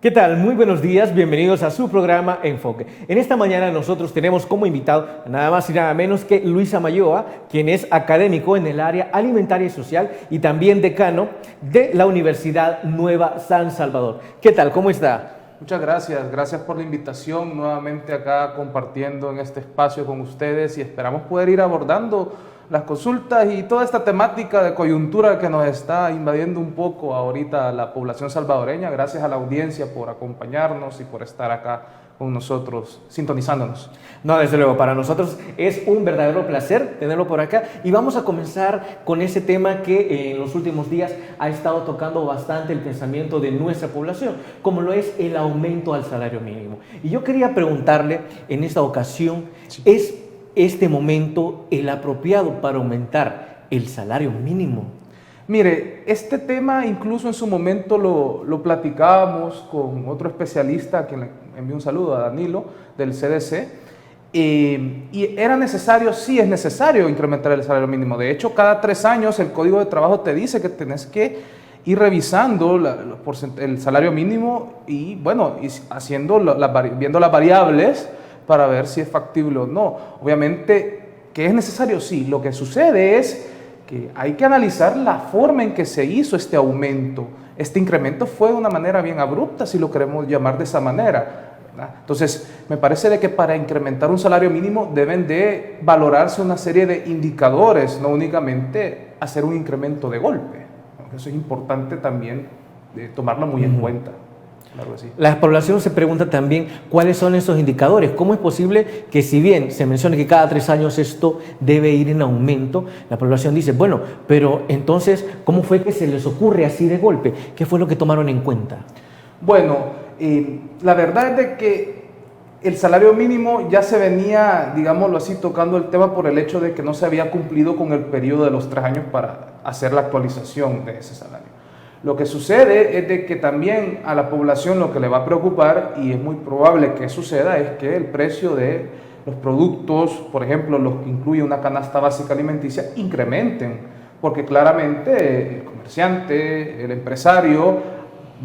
¿Qué tal? Muy buenos días, bienvenidos a su programa Enfoque. En esta mañana nosotros tenemos como invitado nada más y nada menos que Luisa Mayoa, quien es académico en el área alimentaria y social y también decano de la Universidad Nueva San Salvador. ¿Qué tal? ¿Cómo está? Muchas gracias, gracias por la invitación nuevamente acá compartiendo en este espacio con ustedes y esperamos poder ir abordando las consultas y toda esta temática de coyuntura que nos está invadiendo un poco ahorita la población salvadoreña. Gracias a la audiencia por acompañarnos y por estar acá con nosotros, sintonizándonos. No, desde luego, para nosotros es un verdadero placer tenerlo por acá y vamos a comenzar con ese tema que en los últimos días ha estado tocando bastante el pensamiento de nuestra población, como lo es el aumento al salario mínimo. Y yo quería preguntarle en esta ocasión, ¿es este momento el apropiado para aumentar el salario mínimo? Mire, este tema incluso en su momento lo platicábamos con otro especialista, a quien le envío un saludo, a Danilo, del CDC, y era necesario, sí es necesario incrementar el salario mínimo. De hecho, cada 3 años el Código de Trabajo te dice que tenés que ir revisando el salario mínimo y, bueno, haciendo viendo las variables para ver si es factible o no. Obviamente, que es necesario, sí. Lo que sucede es que hay que analizar la forma en que se hizo este aumento. Este incremento fue de una manera bien abrupta, si lo queremos llamar de esa manera, ¿verdad? Entonces, me parece de que para incrementar un salario mínimo deben de valorarse una serie de indicadores, no únicamente hacer un incremento de golpe. Eso es importante también tomarlo muy en cuenta. Claro que sí. La población se pregunta también cuáles son esos indicadores. ¿Cómo es posible que, si bien se menciona que cada 3 años esto debe ir en aumento, la población dice, bueno, pero entonces, ¿cómo fue que se les ocurre así de golpe? ¿Qué fue lo que tomaron en cuenta? Bueno, la verdad es de que el salario mínimo ya se venía, digámoslo así, tocando el tema por el hecho de que no se había cumplido con el periodo de los 3 años para hacer la actualización de ese salario. Lo que sucede es de que también a la población lo que le va a preocupar, y es muy probable que suceda, es que el precio de los productos, por ejemplo, los que incluye una canasta básica alimenticia, incrementen, porque claramente el comerciante, el empresario,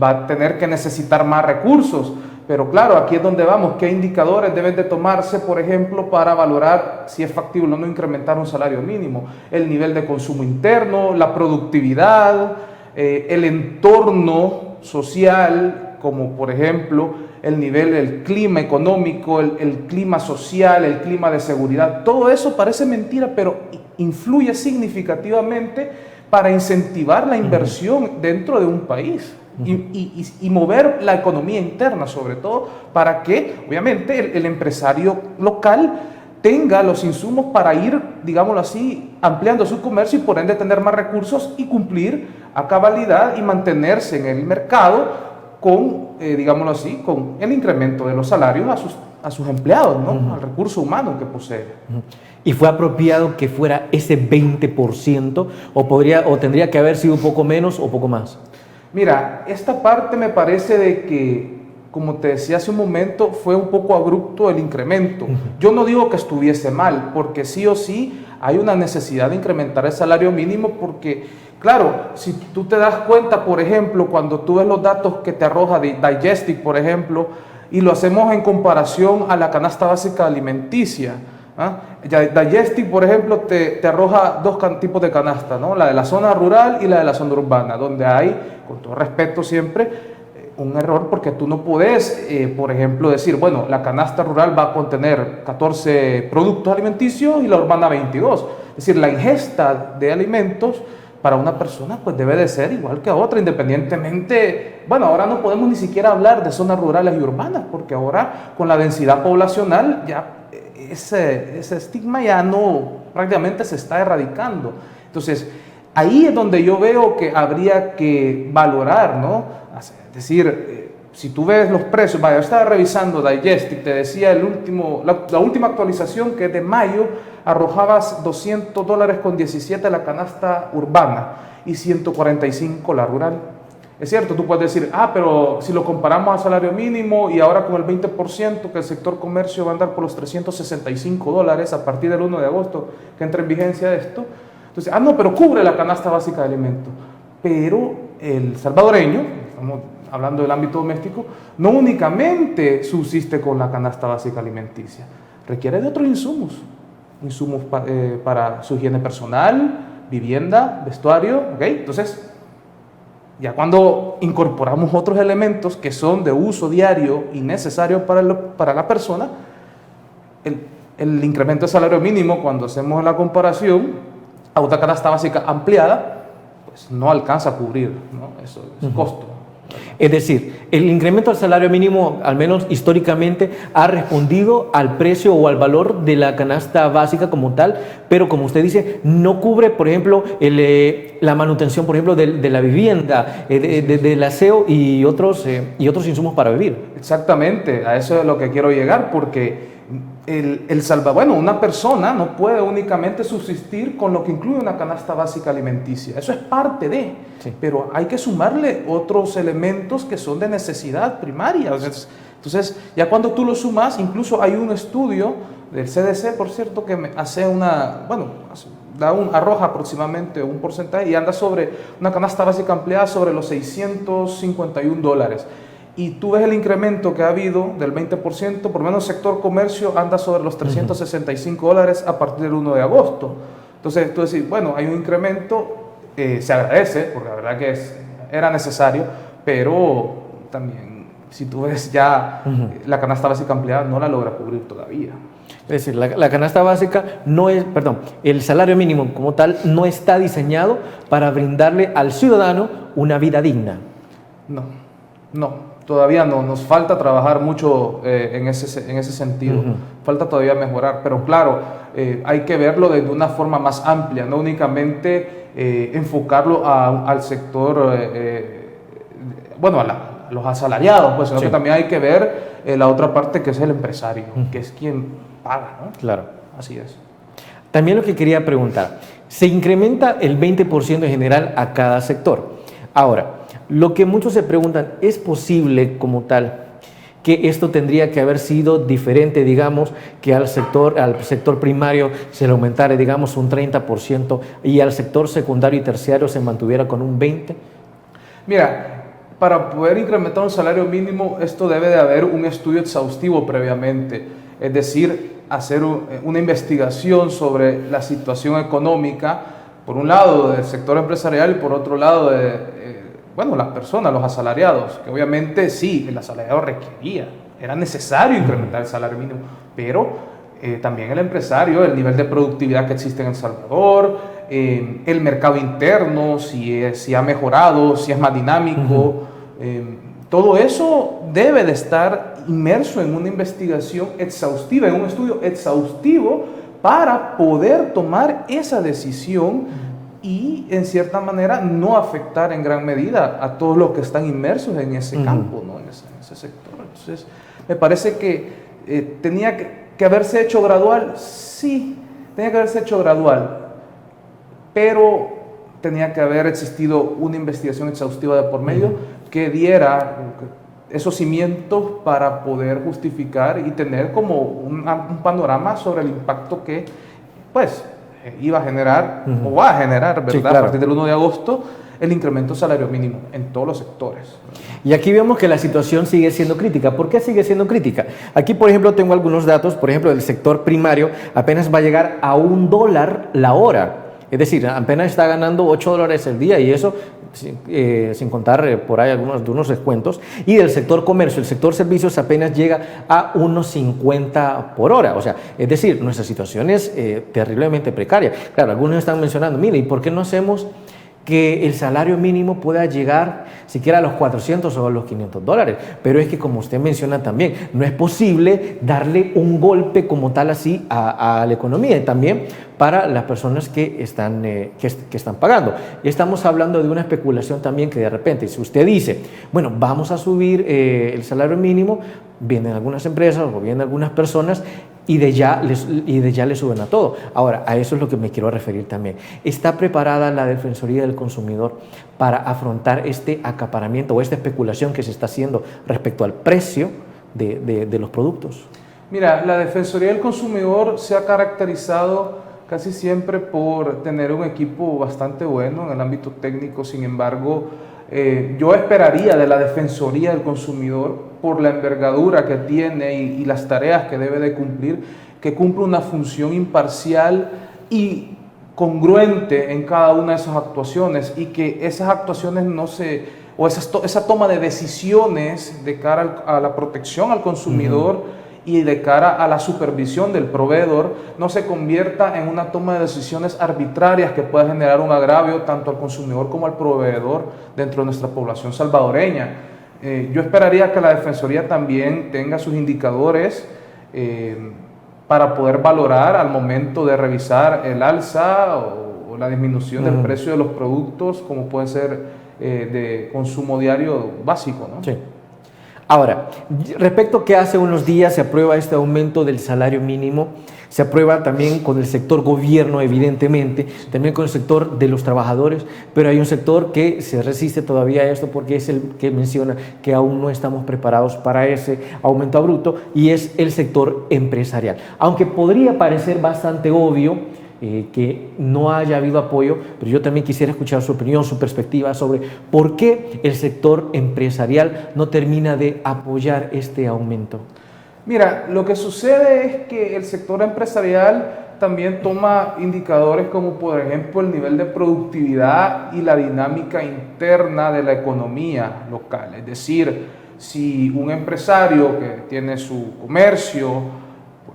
va a tener que necesitar más recursos. Pero claro, aquí es donde vamos, ¿qué indicadores deben de tomarse, por ejemplo, para valorar si es factible o no incrementar un salario mínimo? El nivel de consumo interno, la productividad, el entorno social, como por ejemplo el clima económico, el clima social, el clima de seguridad. Todo eso parece mentira, pero influye significativamente para incentivar la inversión dentro de un país. Y mover la economía interna, sobre todo, para que, obviamente, el empresario local tenga los insumos para ir, digámoslo así, ampliando su comercio y por ende tener más recursos y cumplir a cabalidad y mantenerse en el mercado con, digámoslo así, con el incremento de los salarios a sus empleados, ¿no? Al recurso humano que posee. ¿Y fue apropiado que fuera ese 20% o tendría que haber sido un poco menos o poco más? Mira, esta parte me parece de que, como te decía hace un momento, fue un poco abrupto el incremento. Yo no digo que estuviese mal, porque sí o sí hay una necesidad de incrementar el salario mínimo, porque, claro, si tú te das cuenta, por ejemplo, cuando tú ves los datos que te arroja de Digestive, por ejemplo, y lo hacemos en comparación a la canasta básica alimenticia, Digestive, por ejemplo, te arroja 2 tipos de canasta, ¿no? La de la zona rural y la de la zona urbana, donde hay, con todo respeto siempre, un error, porque tú no puedes, por ejemplo, decir, bueno, la canasta rural va a contener 14 productos alimenticios y la urbana 22. Es decir, la ingesta de alimentos para una persona pues debe de ser igual que a otra, independientemente. Bueno, ahora no podemos ni siquiera hablar de zonas rurales y urbanas, porque ahora con la densidad poblacional ya ese estigma ya no, prácticamente se está erradicando. Entonces, ahí es donde yo veo que habría que valorar, ¿no? Es decir, si tú ves los precios, vaya, yo estaba revisando Digestive, te decía la última actualización, que es de mayo, arrojabas $200.17 la canasta urbana y 145 la rural. Es cierto, tú puedes decir, pero si lo comparamos al salario mínimo y ahora con el 20%, que el sector comercio va a andar por los $365 a partir del 1 de agosto, que entra en vigencia esto. Entonces, no, pero cubre la canasta básica de alimentos. Pero el salvadoreño, estamos hablando del ámbito doméstico, no únicamente subsiste con la canasta básica alimenticia, requiere de otros insumos, para su higiene personal, vivienda, vestuario, ¿ok? Entonces, ya cuando incorporamos otros elementos que son de uso diario y necesario para la persona, el incremento de salario mínimo, cuando hacemos la comparación a una canasta básica ampliada, pues no alcanza a cubrir, ¿no? Eso es costo. Es decir, el incremento del salario mínimo, al menos históricamente, ha respondido al precio o al valor de la canasta básica como tal, pero como usted dice, no cubre, por ejemplo, la manutención, por ejemplo, de la vivienda, del aseo y otros insumos para vivir. Exactamente, a eso es lo que quiero llegar, porque bueno, una persona no puede únicamente subsistir con lo que incluye una canasta básica alimenticia. Eso es parte de, sí, pero hay que sumarle otros elementos que son de necesidad primaria. Entonces, ya cuando tú lo sumas, incluso hay un estudio del CDC, por cierto, que arroja aproximadamente un porcentaje y anda sobre una canasta básica ampliada sobre los $651. Y tú ves el incremento que ha habido del 20%, por lo menos el sector comercio anda sobre los $365 a partir del 1 de agosto. Entonces tú decís, bueno, hay un incremento, se agradece, porque la verdad que era necesario, pero también si tú ves ya la canasta básica ampliada no la logra cubrir todavía. Es decir, la canasta básica el salario mínimo como tal no está diseñado para brindarle al ciudadano una vida digna. No. Todavía no, nos falta trabajar mucho en ese sentido, falta todavía mejorar, pero claro, hay que verlo de una forma más amplia, no únicamente enfocarlo al sector, a los asalariados, pues, sino que también hay que ver la otra parte que es el empresario, que es quien paga, ¿no? Claro. Así es. También lo que quería preguntar, se incrementa el 20% en general a cada sector. Ahora, lo que muchos se preguntan, ¿es posible como tal que esto tendría que haber sido diferente, digamos, que al sector primario se le aumentara, digamos, un 30% y al sector secundario y terciario se mantuviera con un 20%? Mira, para poder incrementar un salario mínimo, esto debe de haber un estudio exhaustivo previamente, es decir, hacer una investigación sobre la situación económica, por un lado del sector empresarial y por otro lado las personas, los asalariados, que obviamente sí, el asalariado era necesario incrementar el salario mínimo, pero también el empresario, el nivel de productividad que existe en El Salvador, el mercado interno, si ha mejorado, si es más dinámico, todo eso debe de estar inmerso en una investigación exhaustiva, en un estudio exhaustivo para poder tomar esa decisión y en cierta manera no afectar en gran medida a todos los que están inmersos en ese campo, ¿no? en ese sector. Entonces, me parece que tenía que haberse hecho gradual, sí, tenía que haberse hecho gradual, pero tenía que haber existido una investigación exhaustiva de por medio que diera esos cimientos para poder justificar y tener como un panorama sobre el impacto que, pues, iba a generar o va a generar, ¿verdad? Sí, claro. A partir del 1 de agosto, el incremento del salario mínimo en todos los sectores. Y aquí vemos que la situación sigue siendo crítica. ¿Por qué sigue siendo crítica? Aquí, por ejemplo, tengo algunos datos, por ejemplo, del sector primario apenas va a llegar a $1 la hora. Es decir, apenas está ganando $8 el día y eso sin contar por ahí algunos descuentos. Y del sector comercio, el sector servicios apenas llega a $1.50 por hora. O sea, es decir, nuestra situación es terriblemente precaria. Claro, algunos están mencionando, mire, ¿y por qué no hacemos que el salario mínimo pueda llegar siquiera a los $400 o a los $500? Pero es que, como usted menciona también, no es posible darle un golpe como tal así a la economía y también para las personas que están pagando. Y estamos hablando de una especulación también que de repente, si usted dice, bueno, vamos a subir el salario mínimo, vienen algunas empresas o vienen algunas personas y de ya le suben a todo. Ahora, a eso es lo que me quiero referir también. ¿Está preparada la Defensoría del Consumidor para afrontar este acaparamiento o esta especulación que se está haciendo respecto al precio de los productos? Mira, la Defensoría del Consumidor se ha caracterizado casi siempre por tener un equipo bastante bueno en el ámbito técnico. Sin embargo, Yo esperaría de la Defensoría del Consumidor, por la envergadura que tiene y las tareas que debe de cumplir, que cumpla una función imparcial y congruente en cada una de esas actuaciones, y que esas actuaciones no se, o esa toma de decisiones de cara a la protección al consumidor y de cara a la supervisión del proveedor no se convierta en una toma de decisiones arbitrarias que pueda generar un agravio tanto al consumidor como al proveedor dentro de nuestra población salvadoreña. Yo esperaría que la Defensoría también tenga sus indicadores para poder valorar al momento de revisar el alza o la disminución del precio de los productos, como puede ser de consumo diario básico, ¿no? Sí. Ahora, respecto a que hace unos días se aprueba este aumento del salario mínimo, se aprueba también con el sector gobierno, evidentemente, también con el sector de los trabajadores, pero hay un sector que se resiste todavía a esto porque es el que menciona que aún no estamos preparados para ese aumento abrupto, y es el sector empresarial. Aunque podría parecer bastante obvio que no haya habido apoyo, pero yo también quisiera escuchar su opinión, su perspectiva sobre por qué el sector empresarial no termina de apoyar este aumento. Mira, lo que sucede es que el sector empresarial también toma indicadores como por ejemplo el nivel de productividad y la dinámica interna de la economía local. Es decir, si un empresario que tiene su comercio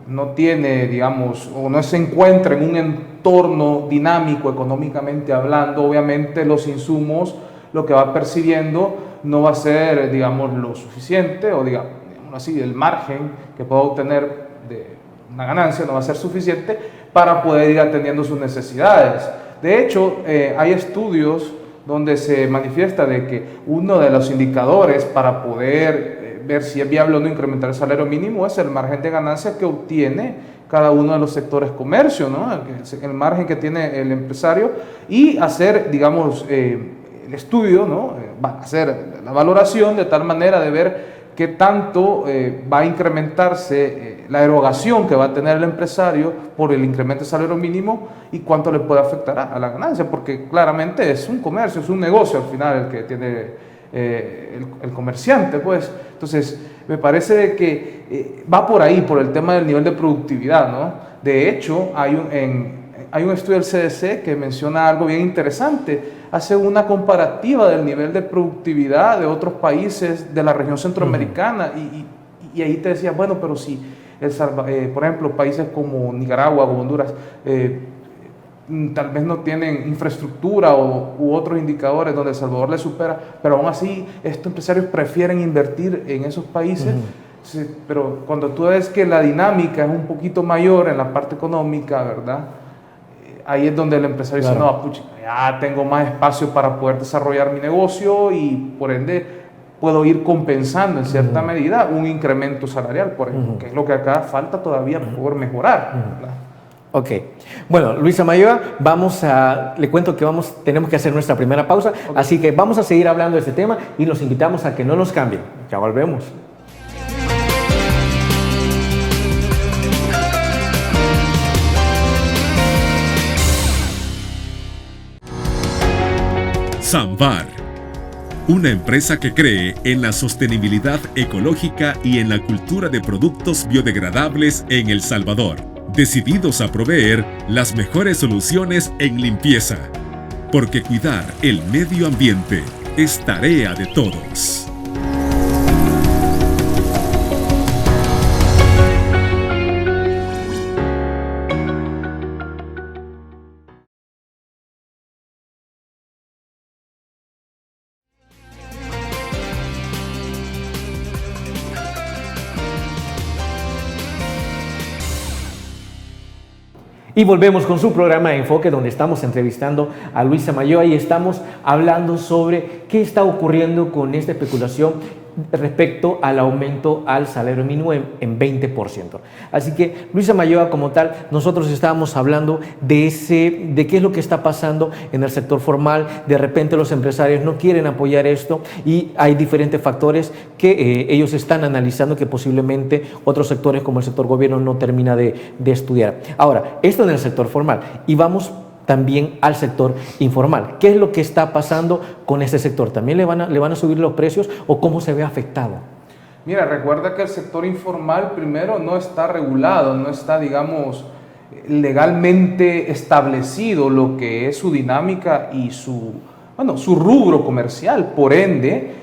no tiene, digamos, o no se encuentra en un entorno dinámico económicamente hablando, obviamente los insumos, lo que va percibiendo no va a ser, digamos, lo suficiente, o digamos así, el margen que pueda obtener de una ganancia no va a ser suficiente para poder ir atendiendo sus necesidades. De hecho, hay estudios donde se manifiesta de que uno de los indicadores para poder ver si es viable o no incrementar el salario mínimo es el margen de ganancia que obtiene cada uno de los sectores comercio, ¿no? El margen que tiene el empresario, y hacer, digamos, el estudio, ¿no? Hacer la valoración de tal manera de ver qué tanto va a incrementarse la erogación que va a tener el empresario por el incremento del salario mínimo y cuánto le puede afectar a la ganancia, porque claramente es un comercio, es un negocio al final el que tiene el comerciante, pues. Entonces, me parece que va por ahí, por el tema del nivel de productividad, ¿no? De hecho, hay un estudio del CDC que menciona algo bien interesante. Hace una comparativa del nivel de productividad de otros países de la región centroamericana y ahí te decía, bueno, pero si, por ejemplo, países como Nicaragua o Honduras tal vez no tienen infraestructura u otros indicadores donde El Salvador les supera, pero aún así estos empresarios prefieren invertir en esos países. Sí, pero cuando tú ves que la dinámica es un poquito mayor en la parte económica, ¿verdad? Ahí es donde el empresario dice, no, pucha, ya tengo más espacio para poder desarrollar mi negocio y por ende puedo ir compensando en cierta medida un incremento salarial, por ejemplo, que es lo que acá falta todavía por mejorar, ¿verdad? Ok. Bueno, Luisa Mayoa, le cuento que tenemos que hacer nuestra primera pausa, así que vamos a seguir hablando de este tema y los invitamos a que no nos cambien. Ya volvemos. Samvar, una empresa que cree en la sostenibilidad ecológica y en la cultura de productos biodegradables en El Salvador, decididos a proveer las mejores soluciones en limpieza, porque cuidar el medio ambiente es tarea de todos. Y volvemos con su programa Enfoque, donde estamos entrevistando a Luisa Mayoa y estamos hablando sobre qué está ocurriendo con esta especulación respecto al aumento al salario mínimo en 20%. Así que, Luisa Mayoa, como tal, nosotros estábamos hablando de qué es lo que está pasando en el sector formal. De repente los empresarios no quieren apoyar esto y hay diferentes factores que ellos están analizando que posiblemente otros sectores como el sector gobierno no termina de estudiar. Ahora, esto en el sector formal, y vamos también al sector informal. ¿Qué es lo que está pasando con ese sector? ¿También le van a subir los precios o cómo se ve afectado? Mira, recuerda que el sector informal primero no está regulado, no está, digamos, legalmente establecido lo que es su dinámica y su rubro comercial. Por ende,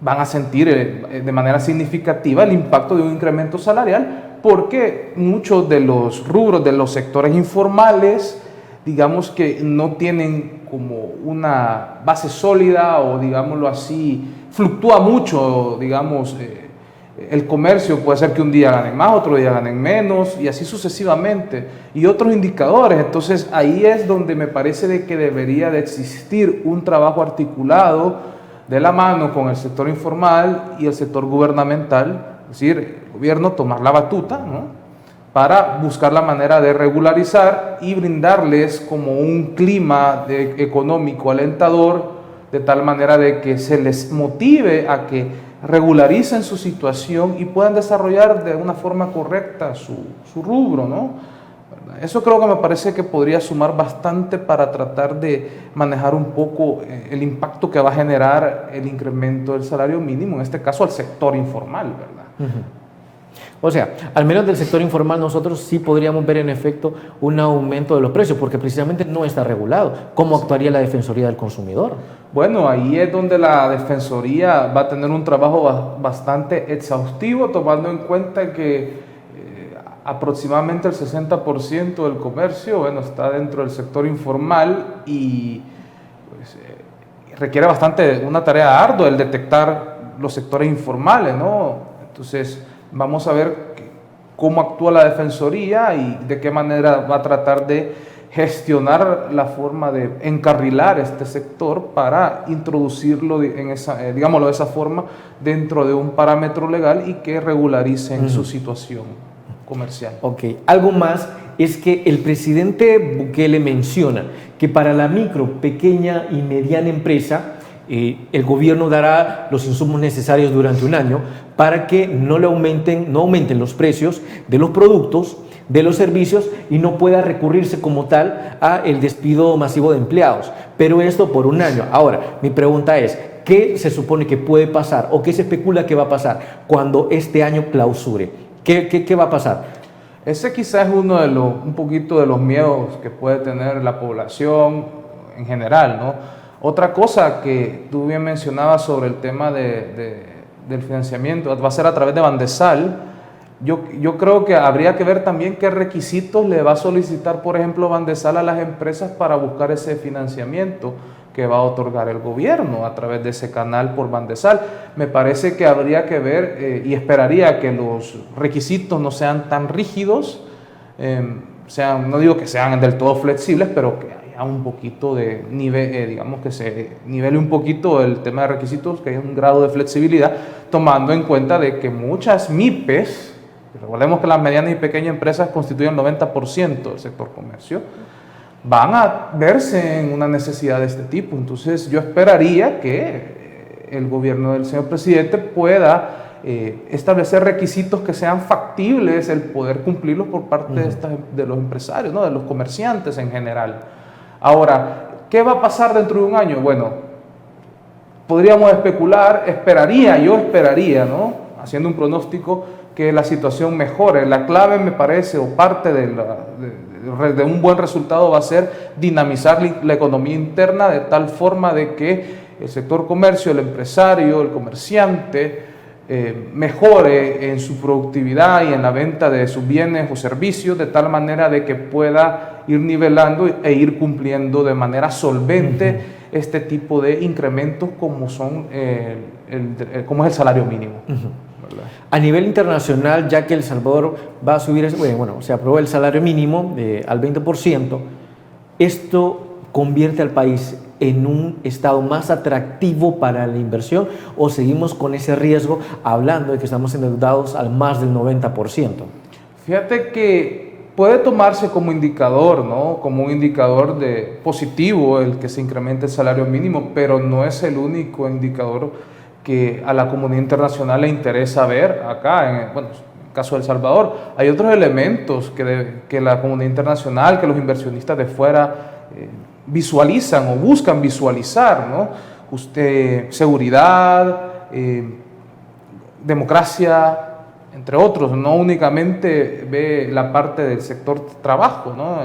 van a sentir de manera significativa el impacto de un incremento salarial, porque muchos de los rubros de los sectores informales, digamos que no tienen como una base sólida, o digámoslo así, fluctúa mucho, digamos, el comercio. Puede ser que un día ganen más, otro día ganen menos, y así sucesivamente, y otros indicadores. Entonces ahí es donde me parece de que debería de existir un trabajo articulado de la mano con el sector informal y el sector gubernamental, es decir, el gobierno tomar la batuta, ¿no?, para buscar la manera de regularizar y brindarles como un clima económico alentador, de tal manera de que se les motive a que regularicen su situación y puedan desarrollar de una forma correcta su rubro, ¿no? Eso creo que me parece que podría sumar bastante para tratar de manejar un poco el impacto que va a generar el incremento del salario mínimo, en este caso al sector informal, ¿verdad? O sea, al menos del sector informal nosotros sí podríamos ver en efecto un aumento de los precios, porque precisamente no está regulado. ¿Cómo actuaría la Defensoría del Consumidor? Bueno, ahí es donde la Defensoría va a tener un trabajo bastante exhaustivo, tomando en cuenta que aproximadamente el 60% del comercio, está dentro del sector informal, y pues, requiere bastante una tarea ardua el detectar los sectores informales, ¿no? Entonces, vamos a ver cómo actúa la Defensoría y de qué manera va a tratar de gestionar la forma de encarrilar este sector para introducirlo digámoslo de esa forma, dentro de un parámetro legal y que regularicen su situación comercial. Ok, algo más es que el presidente Bukele menciona que para la micro, pequeña y mediana empresa, el gobierno dará los insumos necesarios durante un año para que no aumenten los precios de los productos, de los servicios, y no pueda recurrirse como tal a el despido masivo de empleados. Pero esto por un año. Ahora, mi pregunta es, ¿qué se supone que puede pasar o qué se especula que va a pasar cuando este año clausure? ¿Qué va a pasar? Ese quizás es un poquito de los miedos que puede tener la población en general, ¿no? Otra cosa que tú bien mencionabas sobre el tema del financiamiento, va a ser a través de Bandesal. Yo creo que habría que ver también qué requisitos le va a solicitar, por ejemplo, Bandesal a las empresas para buscar ese financiamiento que va a otorgar el gobierno a través de ese canal por Bandesal. Me parece que habría que ver y esperaría que los requisitos no sean tan rígidos, no digo que sean del todo flexibles, pero que haya un poquito de nivel, digamos que se nivele un poquito el tema de requisitos, que haya un grado de flexibilidad, tomando en cuenta de que muchas MIPES, recordemos que las medianas y pequeñas empresas constituyen el 90% del sector comercio, van a verse en una necesidad de este tipo. Entonces yo esperaría que el gobierno del señor presidente pueda establecer requisitos que sean factibles, el poder cumplirlos por parte de los empresarios, ¿no?, de los comerciantes en general. Ahora, ¿qué va a pasar dentro de un año? Bueno, podríamos especular, yo esperaría, ¿no?, haciendo un pronóstico, que la situación mejore. La clave, me parece, o parte de un buen resultado va a ser dinamizar la economía interna de tal forma de que el sector comercio, el empresario, el comerciante mejore en su productividad y en la venta de sus bienes o servicios, de tal manera de que pueda ir nivelando e ir cumpliendo de manera solvente este tipo de incrementos como es el salario mínimo. A nivel internacional, ya que El Salvador va a subir, se aprobó el salario mínimo al 20%, esto convierte al país en un estado más atractivo para la inversión, o seguimos con ese riesgo hablando de que estamos endeudados al más del 90%. Fíjate que puede tomarse como indicador, ¿no?, como un indicador positivo el que se incremente el salario mínimo, pero no es el único indicador que a la comunidad internacional le interesa ver acá, caso de El Salvador. Hay otros elementos que la comunidad internacional, que los inversionistas de fuera visualizan o buscan visualizar, ¿no? Seguridad, democracia, entre otros. No únicamente ve la parte del sector trabajo, ¿no?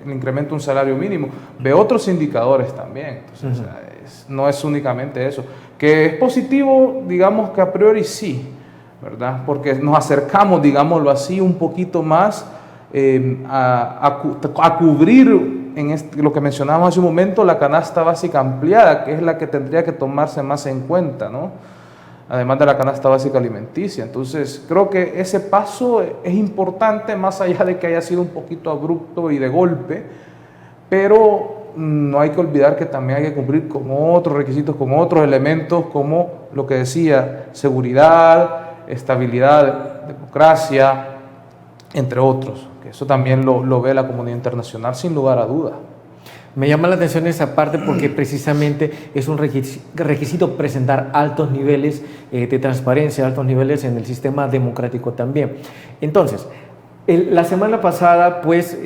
El incremento de un salario mínimo, ve otros indicadores también. Entonces, no es únicamente eso. Que es positivo, digamos que a priori sí, ¿verdad? Porque nos acercamos, digámoslo así, un poquito más a cubrir lo que mencionábamos hace un momento, la canasta básica ampliada, que es la que tendría que tomarse más en cuenta, ¿no? Además de la canasta básica alimenticia. Entonces, creo que ese paso es importante, más allá de que haya sido un poquito abrupto y de golpe, pero no hay que olvidar que también hay que cumplir con otros requisitos, con otros elementos, como lo que decía, seguridad, estabilidad, democracia, entre otros. Que eso también lo ve la comunidad internacional sin lugar a duda. Me llama la atención esa parte porque precisamente es un requisito presentar altos niveles de transparencia, altos niveles en el sistema democrático también. Entonces, la semana pasada pues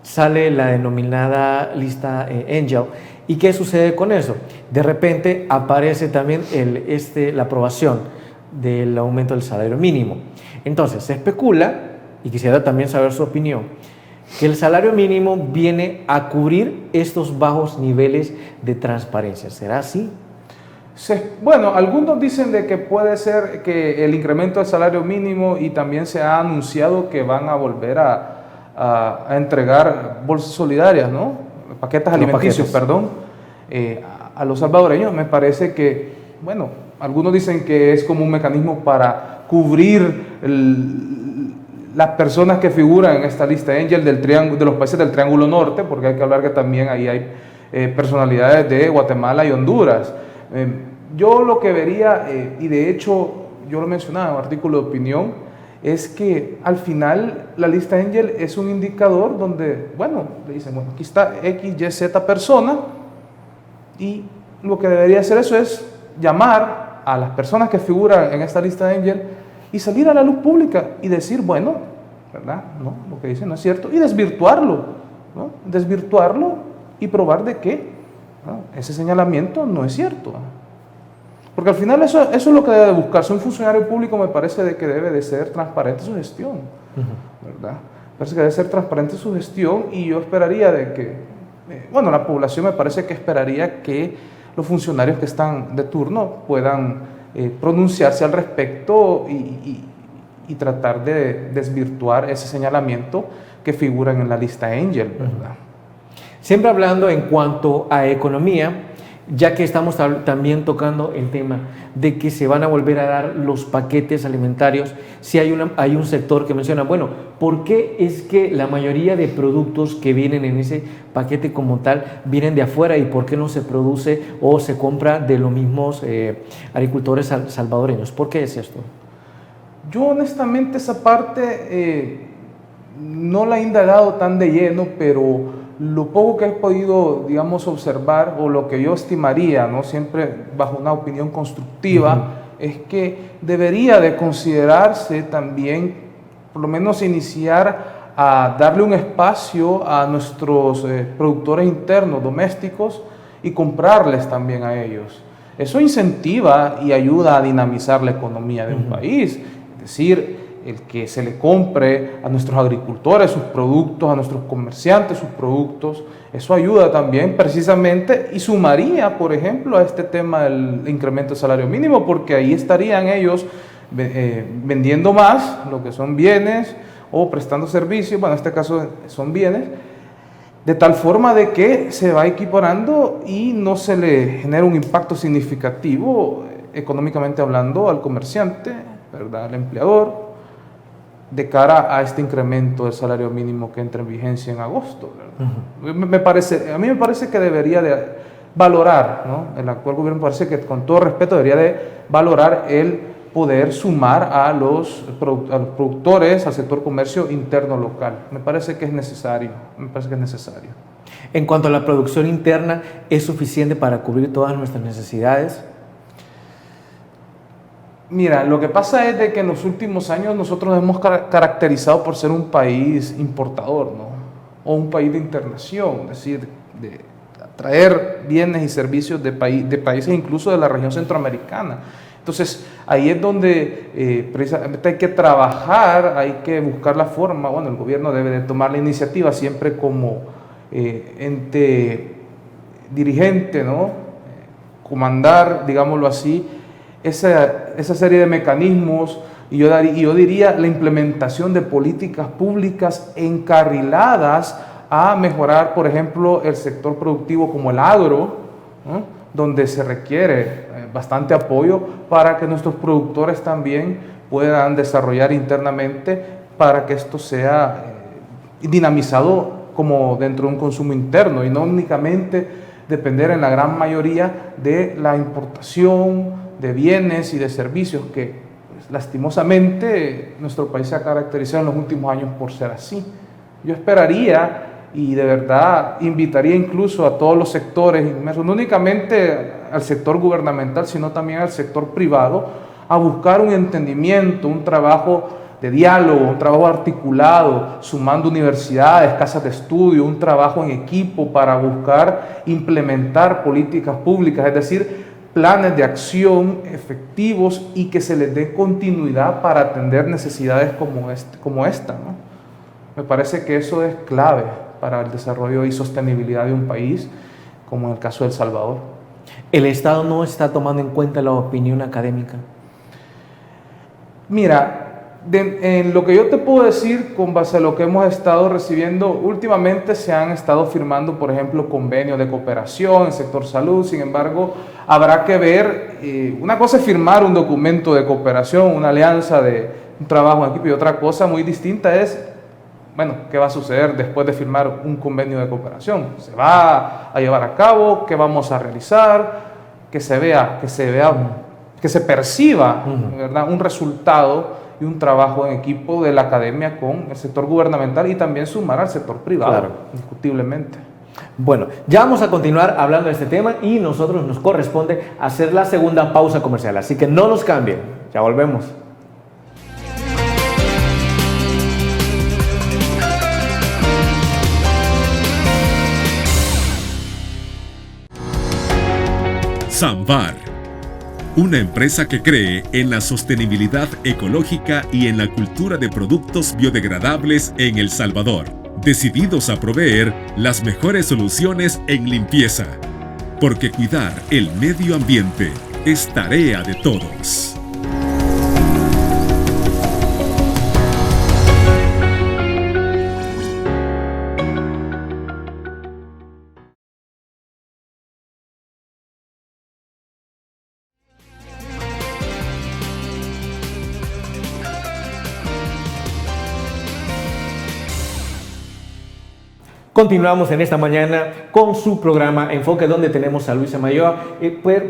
sale la denominada lista Angel. ¿Y qué sucede con eso? De repente aparece también la aprobación del aumento del salario mínimo. Entonces, se especula, y quisiera también saber su opinión, que el salario mínimo viene a cubrir estos bajos niveles de transparencia. ¿Será así? Bueno, algunos dicen de que puede ser que el incremento del salario mínimo, y también se ha anunciado que van a volver a entregar bolsas solidarias, ¿no? Paquetes alimenticios, perdón, a los salvadoreños. Me parece que, bueno, algunos dicen que es como un mecanismo para cubrir las personas que figuran en esta lista Angel de los países del Triángulo Norte, porque hay que hablar que también ahí hay personalidades de Guatemala y Honduras. Yo lo que vería, y de hecho yo lo mencionaba en un artículo de opinión, es que al final la lista Angel es un indicador donde, bueno, le dicen, bueno, aquí está X, Y, Z persona, y lo que debería hacer eso es llamar a las personas que figuran en esta lista Angel y salir a la luz pública y decir, bueno, ¿verdad? No, lo que dicen no es cierto, y desvirtuarlo, ¿no? Desvirtuarlo y probar de que ese señalamiento no es cierto. Porque al final eso es lo que debe de buscarse. Un funcionario público me parece de que debe de ser transparente su gestión, ¿verdad? Me parece que debe ser transparente su gestión, y yo esperaría de que, bueno, la población me parece que esperaría que los funcionarios que están de turno puedan pronunciarse al respecto y tratar de desvirtuar ese señalamiento que figuran en la lista Angel, ¿verdad? Siempre hablando en cuanto a economía, ya que estamos también tocando el tema de que se van a volver a dar los paquetes alimentarios, si hay un sector que menciona, bueno, ¿por qué es que la mayoría de productos que vienen en ese paquete como tal vienen de afuera, y por qué no se produce o se compra de los mismos agricultores salvadoreños? ¿Por qué es esto? Yo honestamente esa parte no la he indagado tan de lleno, pero lo poco que he podido, digamos, observar, o lo que yo estimaría, ¿no? Siempre bajo una opinión constructiva, es que debería de considerarse también, por lo menos iniciar a darle un espacio a nuestros productores internos, domésticos, y comprarles también a ellos. Eso incentiva y ayuda a dinamizar la economía de un país. Es decir, el que se le compre a nuestros agricultores sus productos, a nuestros comerciantes sus productos, eso ayuda también precisamente, y sumaría, por ejemplo, a este tema del incremento del salario mínimo, porque ahí estarían ellos vendiendo más lo que son bienes o prestando servicios, bueno, en este caso son bienes, de tal forma de que se va equiparando y no se le genera un impacto significativo económicamente hablando al comerciante, ¿verdad?, al empleador, de cara a este incremento del salario mínimo que entra en vigencia en agosto, ¿verdad? A mí me parece que debería de valorar, ¿no? El actual gobierno me parece que, con todo respeto, debería de valorar el poder sumar a los productores, al sector comercio interno local. Me parece que es necesario, En cuanto a la producción interna, ¿es suficiente para cubrir todas nuestras necesidades? Mira, lo que pasa es de que en los últimos años nosotros nos hemos caracterizado por ser un país importador, ¿no? O un país de internación, es decir, de traer bienes y servicios de países incluso de la región centroamericana. Entonces, ahí es donde precisamente hay que trabajar, hay que buscar la forma, bueno, el gobierno debe de tomar la iniciativa siempre como ente dirigente, ¿no? Comandar, digámoslo así, esa serie de mecanismos, y yo diría la implementación de políticas públicas encarriladas a mejorar, por ejemplo, el sector productivo como el agro, ¿no? Donde se requiere bastante apoyo para que nuestros productores también puedan desarrollar internamente para que esto sea dinamizado como dentro de un consumo interno y no únicamente depender en la gran mayoría de la importación de bienes y de servicios que pues, lastimosamente nuestro país se ha caracterizado en los últimos años por ser así. Yo esperaría y de verdad invitaría incluso a todos los sectores inmersos, no únicamente al sector gubernamental, sino también al sector privado, a buscar un entendimiento, un trabajo de diálogo, un trabajo articulado, sumando universidades, casas de estudio, un trabajo en equipo para buscar implementar políticas públicas, es decir, planes de acción efectivos y que se les dé continuidad para atender necesidades como esta, ¿no? Me parece que eso es clave para el desarrollo y sostenibilidad de un país, como en el caso de El Salvador. ¿El Estado no está tomando en cuenta la opinión académica? Mira, en lo que yo te puedo decir con base a lo que hemos estado recibiendo, últimamente se han estado firmando, por ejemplo, convenios de cooperación en el sector salud. Sin embargo, habrá que ver, una cosa es firmar un documento de cooperación, una alianza de un trabajo en equipo, y otra cosa muy distinta es, bueno, ¿qué va a suceder después de firmar un convenio de cooperación? ¿Se va a llevar a cabo? ¿Qué vamos a realizar? Que se vea, que se perciba, ¿verdad?, un resultado y un trabajo en equipo de la academia con el sector gubernamental y también sumar al sector privado, claro, indiscutiblemente. Bueno, ya vamos a continuar hablando de este tema y nosotros nos corresponde hacer la segunda pausa comercial, así que no nos cambien, ya volvemos. Samvar, una empresa que cree en la sostenibilidad ecológica y en la cultura de productos biodegradables en El Salvador, decididos a proveer las mejores soluciones en limpieza, porque cuidar el medio ambiente es tarea de todos. Continuamos en esta mañana con su programa Enfoque, donde tenemos a Luisa Mayoa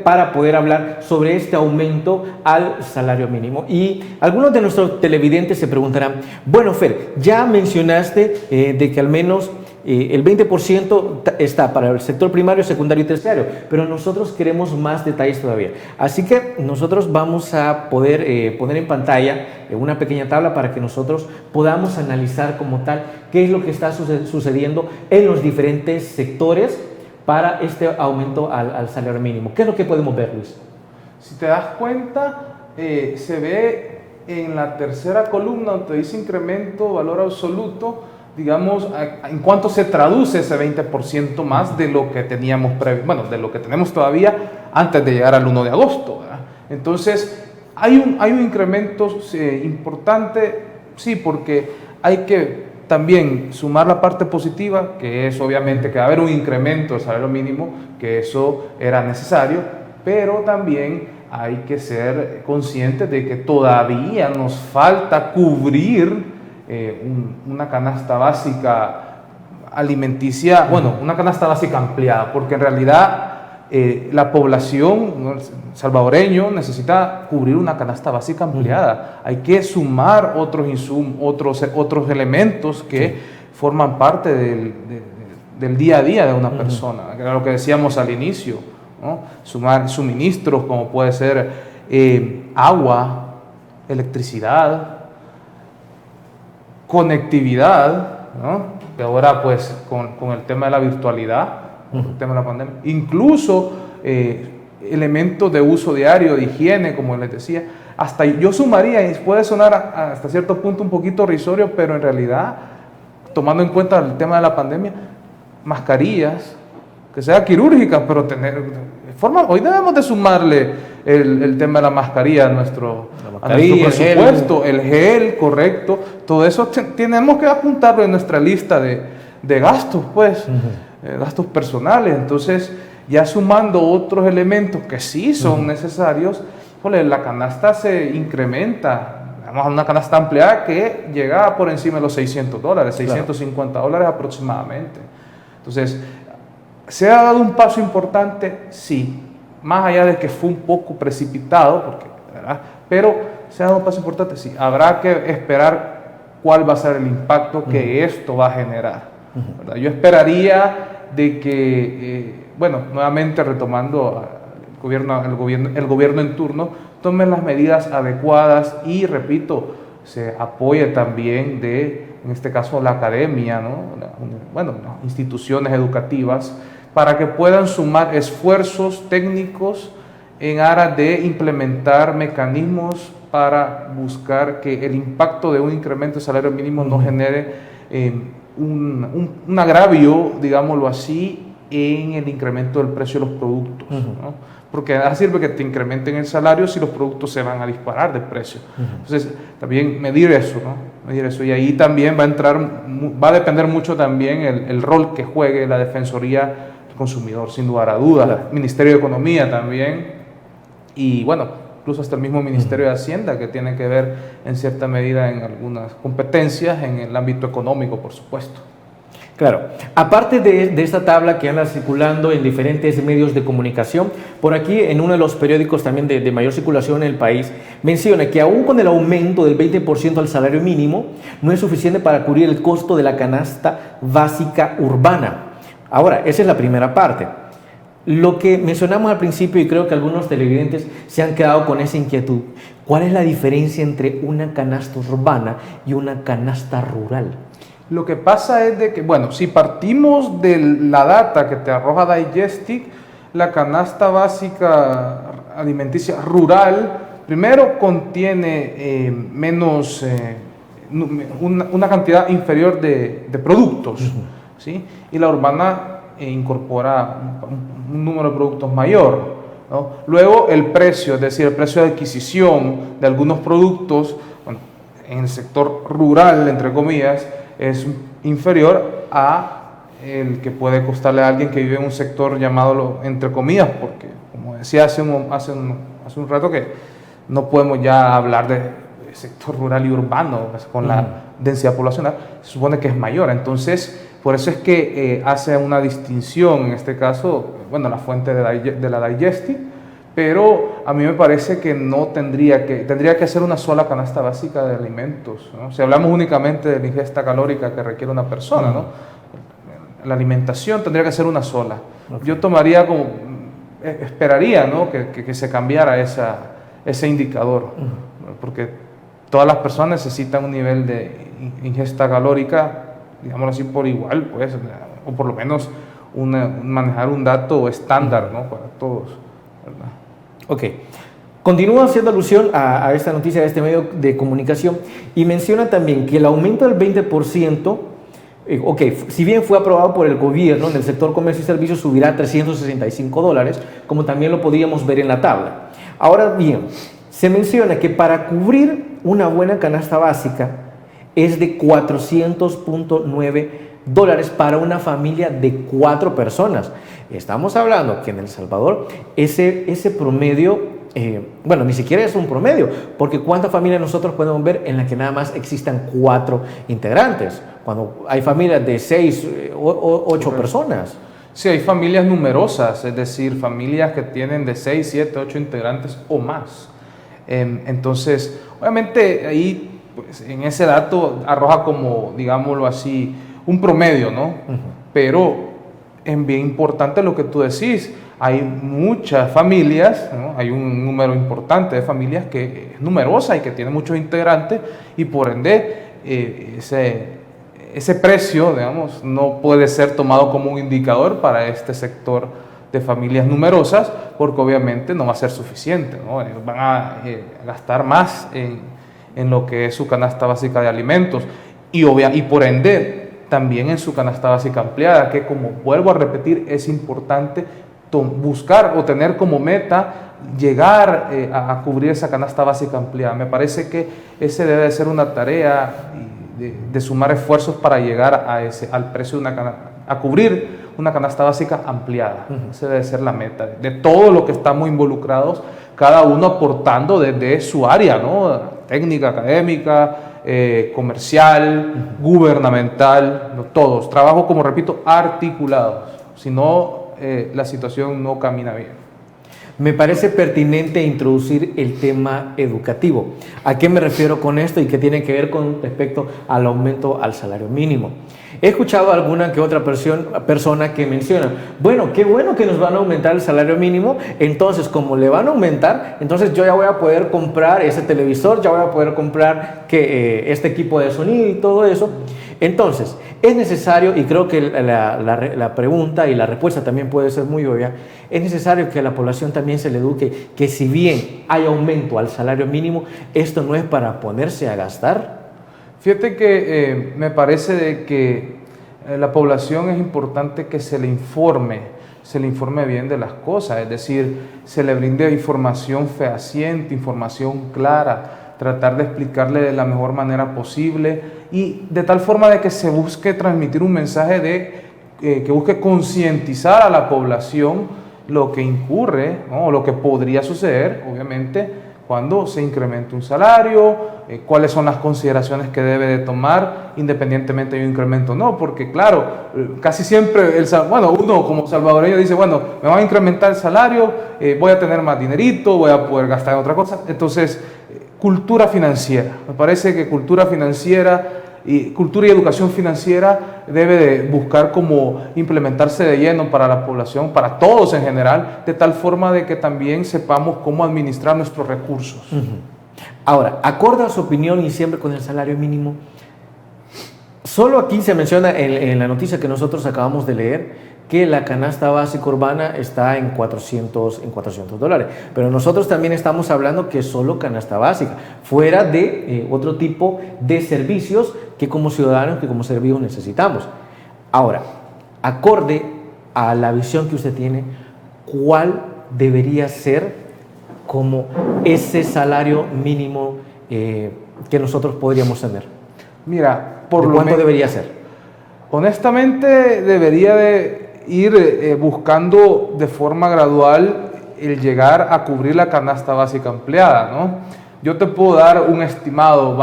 para poder hablar sobre este aumento al salario mínimo. Y algunos de nuestros televidentes se preguntarán, bueno, Fer, ya mencionaste de que al menos el 20% está para el sector primario, secundario y terciario, pero nosotros queremos más detalles todavía. Así que nosotros vamos a poder poner en pantalla una pequeña tabla para que nosotros podamos analizar como tal qué es lo que está sucediendo en los diferentes sectores para este aumento al salario mínimo. ¿Qué es lo que podemos ver, Luis? Si te das cuenta, se ve en la tercera columna donde dice incremento, valor absoluto, digamos, en cuánto se traduce ese 20% más de lo que teníamos de lo que tenemos todavía antes de llegar al 1 de agosto, ¿verdad? Entonces, hay un incremento importante, sí, porque hay que también sumar la parte positiva, que es obviamente que va a haber un incremento del salario mínimo, que eso era necesario, pero también hay que ser conscientes de que todavía nos falta cubrir una canasta básica alimenticia, bueno, una canasta básica ampliada, porque en realidad la población salvadoreño necesita cubrir una canasta básica ampliada. Hay que sumar otros insumos, otros elementos que forman parte del día a día de una persona, que era lo que decíamos al inicio, ¿no? Sumar suministros como puede ser agua, electricidad, conectividad, ¿no? Que ahora pues con el tema de la virtualidad, el tema de la pandemia, incluso elementos de uso diario, de higiene, como les decía, hasta yo sumaría, y puede sonar hasta cierto punto un poquito risorio, pero en realidad, tomando en cuenta el tema de la pandemia, mascarillas, que sean quirúrgicas, pero hoy debemos de sumarle el tema de la mascarilla a nuestro presupuesto, el gel, correcto, todo eso tenemos que apuntarlo en nuestra lista de gastos, pues, gastos personales. Entonces, ya sumando otros elementos que sí son necesarios, la canasta se incrementa, vamos a una canasta ampliada que llega por encima de los $600, $650 aproximadamente. Entonces, ¿se ha dado un paso importante? Sí, más allá de que fue un poco precipitado, ¿verdad? Pero se ha dado un paso importante, sí. Habrá que esperar cuál va a ser el impacto que esto va a generar, ¿verdad? Yo esperaría de que, nuevamente retomando el gobierno en turno, tome las medidas adecuadas y, repito, se apoye también en este caso, la academia, ¿no? Las instituciones educativas, para que puedan sumar esfuerzos técnicos en aras de implementar mecanismos para buscar que el impacto de un incremento de salario mínimo no genere un agravio, digámoslo así, en el incremento del precio de los productos, ¿no? Porque nada sirve que te incrementen el salario si los productos se van a disparar de precio. Entonces, también medir eso, ¿no? Medir eso. Y ahí también va a depender mucho también el rol que juegue la Defensoría del Consumidor, sin lugar a dudas, el Ministerio de Economía también, y incluso hasta el mismo Ministerio de Hacienda, que tiene que ver en cierta medida en algunas competencias en el ámbito económico, por supuesto. Claro, aparte de esta tabla que anda circulando en diferentes medios de comunicación, por aquí en uno de los periódicos también de mayor circulación en el país, menciona que aún con el aumento del 20% al salario mínimo, no es suficiente para cubrir el costo de la canasta básica urbana. Ahora, esa es la primera parte. Lo que mencionamos al principio, y creo que algunos televidentes se han quedado con esa inquietud, ¿cuál es la diferencia entre una canasta urbana y una canasta rural? Lo que pasa es de que, si partimos de la data que te arroja Digestic, la canasta básica alimenticia rural, primero contiene una cantidad inferior de productos, ¿sí? Y la urbana incorpora un número de productos mayor, ¿no? Luego el precio, es decir, el precio de adquisición de algunos productos, en el sector rural, entre comillas, es inferior a el que puede costarle a alguien que vive en un sector llamado, entre comillas, porque como decía hace un rato, que no podemos ya hablar de sector rural y urbano con la densidad poblacional, se supone que es mayor. Entonces, por eso es que hace una distinción, en este caso, la fuente de la Digestic, pero a mí me parece que tendría que ser una sola canasta básica de alimentos, ¿no? Si hablamos únicamente de la ingesta calórica que requiere una persona, ¿no? La alimentación tendría que ser una sola. Okay. Yo esperaría, ¿no? que se cambiara ese indicador, porque todas las personas necesitan un nivel de ingesta calórica, digámoslo así, por igual, pues, o por lo menos manejar un dato estándar, ¿no? Para todos, ¿verdad? Ok. Continúa haciendo alusión a esta noticia de este medio de comunicación y menciona también que el aumento del 20%, si bien fue aprobado por el gobierno, en el sector comercio y servicios subirá a $365, como también lo podíamos ver en la tabla. Ahora bien, se menciona que para cubrir una buena canasta básica es de $400.9 para una familia de 4 personas. Estamos hablando que en El Salvador ese promedio, ni siquiera es un promedio, porque ¿cuántas familias nosotros podemos ver en las que nada más existan 4 integrantes? Cuando hay familias de 6 o 8 personas. Sí, hay familias numerosas, es decir, familias que tienen de 6, 7, 8 integrantes o más. Entonces, obviamente ahí, pues, en ese dato arroja como, digámoslo así, un promedio, ¿no? Pero es bien importante lo que tú decís. Hay muchas familias, ¿no? Hay un número importante de familias que es numerosa y que tiene muchos integrantes y por ende ese precio, digamos, no puede ser tomado como un indicador para este sector de familias numerosas porque obviamente no va a ser suficiente, ¿no? Van a gastar más en lo que es su canasta básica de alimentos y por ende también en su canasta básica ampliada, que como vuelvo a repetir, es importante buscar o tener como meta llegar a cubrir esa canasta básica ampliada. Me parece que ese debe de ser una tarea de sumar esfuerzos para llegar al precio de a cubrir una canasta básica ampliada. Esa debe ser la meta de todos los que estamos involucrados, cada uno aportando desde su área, ¿no? Técnica, académica, comercial, gubernamental, todos. Trabajo, como repito, articulados. Si no, la situación no camina bien. Me parece pertinente introducir el tema educativo. ¿A qué me refiero con esto y qué tiene que ver con respecto al aumento al salario mínimo? He escuchado a alguna que otra persona que menciona, bueno, qué bueno que nos van a aumentar el salario mínimo, entonces como le van a aumentar, entonces yo ya voy a poder comprar ese televisor, ya voy a poder comprar este equipo de sonido y todo eso. Entonces, es necesario, y creo que la pregunta y la respuesta también puede ser muy obvia, es necesario que a la población también se le eduque que si bien hay aumento al salario mínimo, esto no es para ponerse a gastar. Fíjate que me parece de que la población es importante que se le informe bien de las cosas, es decir, se le brinde información fehaciente, información clara, tratar de explicarle de la mejor manera posible y de tal forma de que se busque transmitir un mensaje que busque concientizar a la población lo que incurre, ¿no? O lo que podría suceder, obviamente, cuando se incremente un salario, cuáles son las consideraciones que debe de tomar independientemente de un incremento o no, porque claro, casi siempre, uno como salvadoreño dice, bueno, me van a incrementar el salario, voy a tener más dinerito, voy a poder gastar en otra cosa. Entonces, cultura financiera, me parece que cultura y educación financiera debe de buscar cómo implementarse de lleno para la población, para todos en general, de tal forma de que también sepamos cómo administrar nuestros recursos. Ahora, acorde a su opinión y siempre con el salario mínimo, solo aquí se menciona en la noticia que nosotros acabamos de leer que la canasta básica urbana está en $400, pero nosotros también estamos hablando que es solo canasta básica, fuera de otro tipo de servicios que como ciudadanos, que como servicios necesitamos. Ahora, acorde a la visión que usted tiene, ¿cuál debería ser como ese salario mínimo que nosotros podríamos tener? Mira, ¿cuánto debería ser? Honestamente, debería de ir buscando de forma gradual el llegar a cubrir la canasta básica ampliada, ¿no? Yo te puedo dar un estimado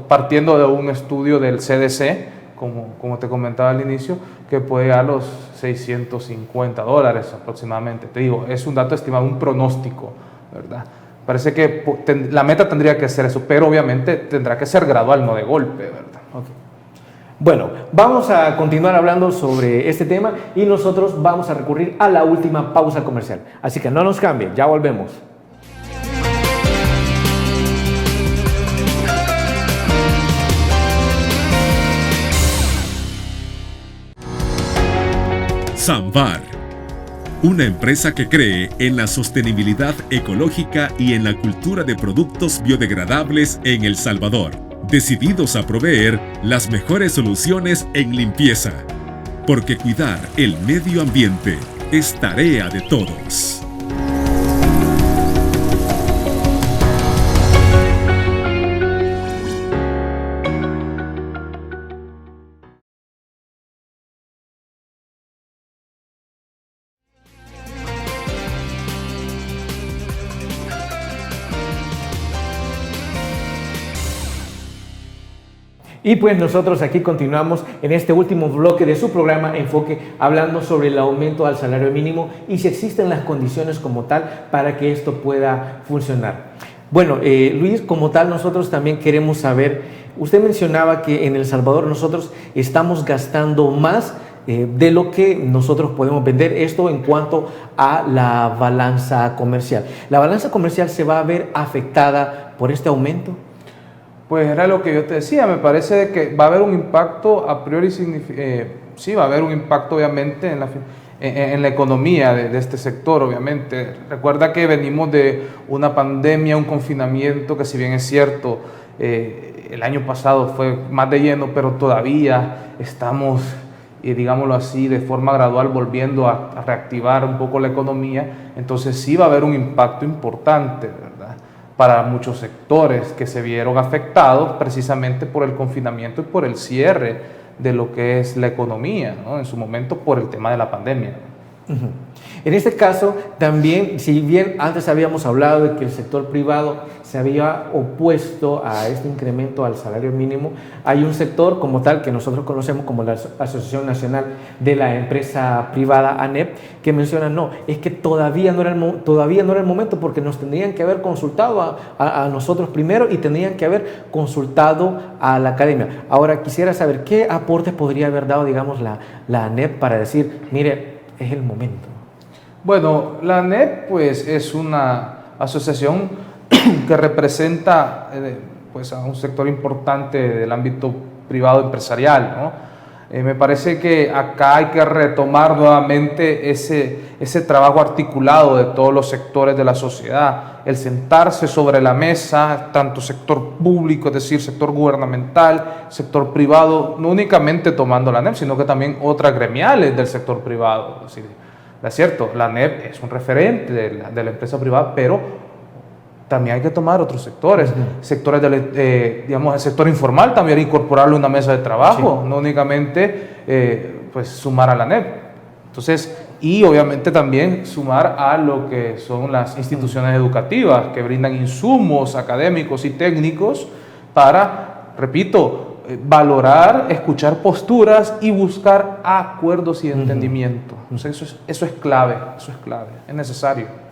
partiendo de un estudio del CDC, como te comentaba al inicio, que puede llegar a los $650 aproximadamente. Te digo, es un dato estimado, un pronóstico, ¿verdad? Parece que la meta tendría que ser eso, pero obviamente tendrá que ser gradual, no de golpe, ¿verdad? Okay. Bueno, vamos a continuar hablando sobre este tema y nosotros vamos a recurrir a la última pausa comercial. Así que no nos cambien, ya volvemos. Samvar, una empresa que cree en la sostenibilidad ecológica y en la cultura de productos biodegradables en El Salvador, decididos a proveer las mejores soluciones en limpieza, porque cuidar el medio ambiente es tarea de todos. Y pues nosotros aquí continuamos en este último bloque de su programa Enfoque, hablando sobre el aumento al salario mínimo y si existen las condiciones como tal para que esto pueda funcionar. Bueno, Luis, como tal nosotros también queremos saber, usted mencionaba que en El Salvador nosotros estamos gastando más de lo que nosotros podemos vender. Esto en cuanto a la balanza comercial. ¿La balanza comercial se va a ver afectada por este aumento? Pues era lo que yo te decía, me parece de que va a haber un impacto a priori, sí, va a haber un impacto obviamente en la economía de este sector, obviamente. Recuerda que venimos de una pandemia, un confinamiento que, si bien es cierto, el año pasado fue más de lleno, pero todavía estamos, digámoslo así, de forma gradual volviendo a reactivar un poco la economía. Entonces sí va a haber un impacto importante, ¿verdad?, para muchos sectores que se vieron afectados precisamente por el confinamiento y por el cierre de lo que es la economía, ¿no?, en su momento por el tema de la pandemia. Uh-huh. En este caso, también, si bien antes habíamos hablado de que el sector privado se había opuesto a este incremento al salario mínimo, hay un sector como tal que nosotros conocemos como la Asociación Nacional de la Empresa Privada, ANEP, que menciona, no, es que todavía no era el momento, porque nos tendrían que haber consultado a nosotros primero y tendrían que haber consultado a la academia. Ahora, quisiera saber qué aportes podría haber dado, digamos, la ANEP para decir, mire, es el momento. Bueno, la ANEP pues es una asociación que representa pues a un sector importante del ámbito privado empresarial, ¿no? Me parece que acá hay que retomar nuevamente ese trabajo articulado de todos los sectores de la sociedad, el sentarse sobre la mesa, tanto sector público, es decir, sector gubernamental, sector privado, no únicamente tomando la ANEP, sino que también otras gremiales del sector privado. Es decir, es cierto, la ANEP es un referente de la empresa privada, pero también hay que tomar otros sectores, sectores digamos, el sector informal, también incorporarlo a una mesa de trabajo, sí, no únicamente pues sumar a la ANEP. Entonces, y obviamente también sumar a lo que son las instituciones educativas que brindan insumos académicos y técnicos para, repito, valorar, escuchar posturas y buscar acuerdos y entendimiento. Entonces, eso es clave, es necesario.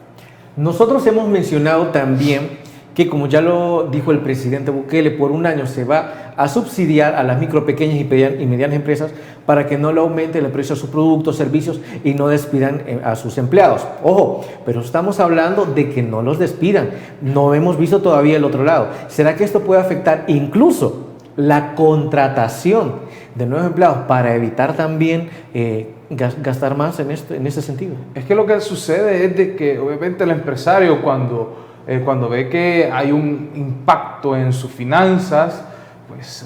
Nosotros hemos mencionado también que, como ya lo dijo el presidente Bukele, por un año se va a subsidiar a las micro, pequeñas y medianas empresas para que no le aumente el precio a sus productos, servicios y no despidan a sus empleados. Ojo, pero estamos hablando de que no los despidan. No hemos visto todavía el otro lado. ¿Será que esto puede afectar incluso la contratación de nuevos empleados para evitar también gastar más en ese sentido? Es que lo que sucede es de que obviamente el empresario cuando ve que hay un impacto en sus finanzas, pues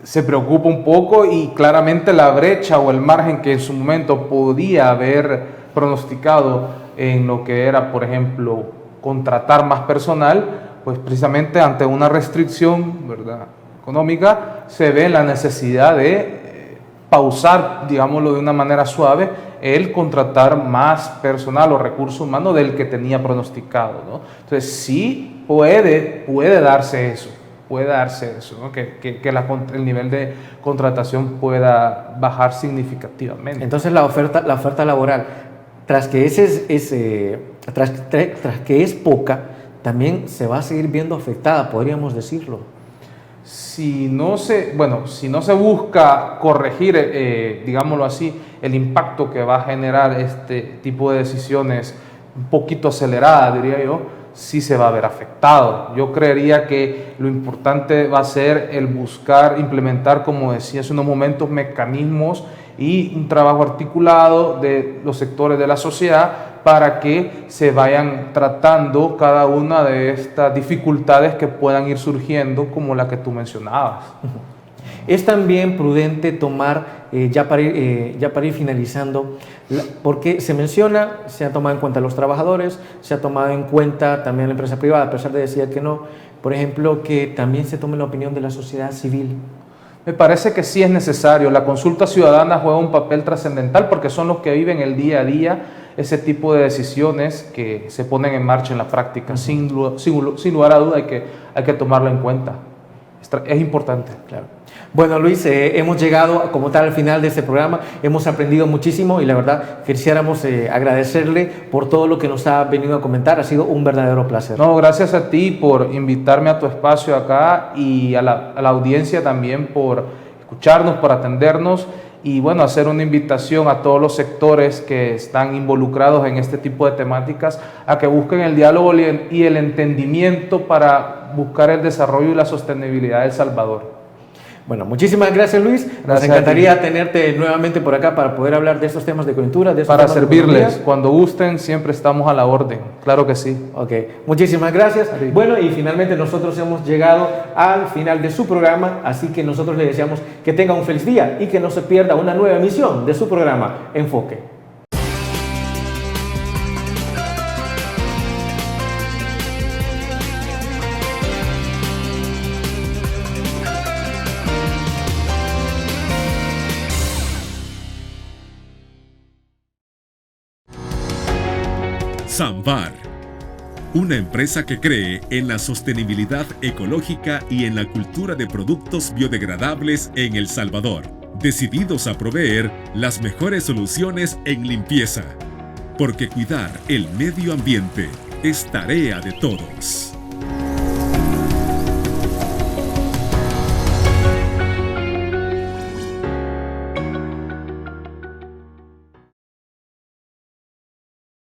se preocupa un poco, y claramente la brecha o el margen que en su momento podía haber pronosticado en lo que era, por ejemplo, contratar más personal, pues precisamente ante una restricción, ¿verdad?, económica, se ve la necesidad de pausar, digámoslo de una manera suave, el contratar más personal o recurso humano del que tenía pronosticado, ¿no? Entonces sí puede darse eso, ¿no?, que el nivel de contratación pueda bajar significativamente. Entonces la oferta laboral, tras que es poca, también se va a seguir viendo afectada, podríamos decirlo. Si no se busca corregir, digámoslo así, el impacto que va a generar este tipo de decisiones un poquito aceleradas, diría yo, sí se va a ver afectado. Yo creería que lo importante va a ser el buscar implementar, como decía hace unos momentos, mecanismos y un trabajo articulado de los sectores de la sociedad para que se vayan tratando cada una de estas dificultades que puedan ir surgiendo, como la que tú mencionabas. Es también prudente tomar, ya para ir finalizando, porque se ha tomado en cuenta a los trabajadores, se ha tomado en cuenta también la empresa privada, a pesar de decir que no, por ejemplo, que también se tome la opinión de la sociedad civil. Me parece que sí es necesario. La consulta ciudadana juega un papel trascendental porque son los que viven el día a día ese tipo de decisiones que se ponen en marcha en la práctica. Sin lugar a duda hay que tomarlo en cuenta. Es importante. Claro. Bueno, Luis, hemos llegado como tal al final de este programa, hemos aprendido muchísimo y la verdad quisiéramos agradecerle por todo lo que nos ha venido a comentar, ha sido un verdadero placer. No, gracias a ti por invitarme a tu espacio acá y a la audiencia también por escucharnos, por atendernos, y bueno, hacer una invitación a todos los sectores que están involucrados en este tipo de temáticas a que busquen el diálogo y el entendimiento para buscar el desarrollo y la sostenibilidad de El Salvador. Bueno, muchísimas gracias, Luis. Nos Gracias encantaría tenerte nuevamente por acá para poder hablar de estos temas de coyuntura, de estos Para temas de servirles, economía. cuando gusten, siempre estamos a la orden, claro que sí. Ok, muchísimas gracias. Sí. Bueno, y finalmente nosotros hemos llegado al final de su programa, así que nosotros le deseamos que tenga un feliz día y que no se pierda una nueva emisión de su programa Enfoque. Sambar, una empresa que cree en la sostenibilidad ecológica y en la cultura de productos biodegradables en El Salvador, decididos a proveer las mejores soluciones en limpieza, porque cuidar el medio ambiente es tarea de todos.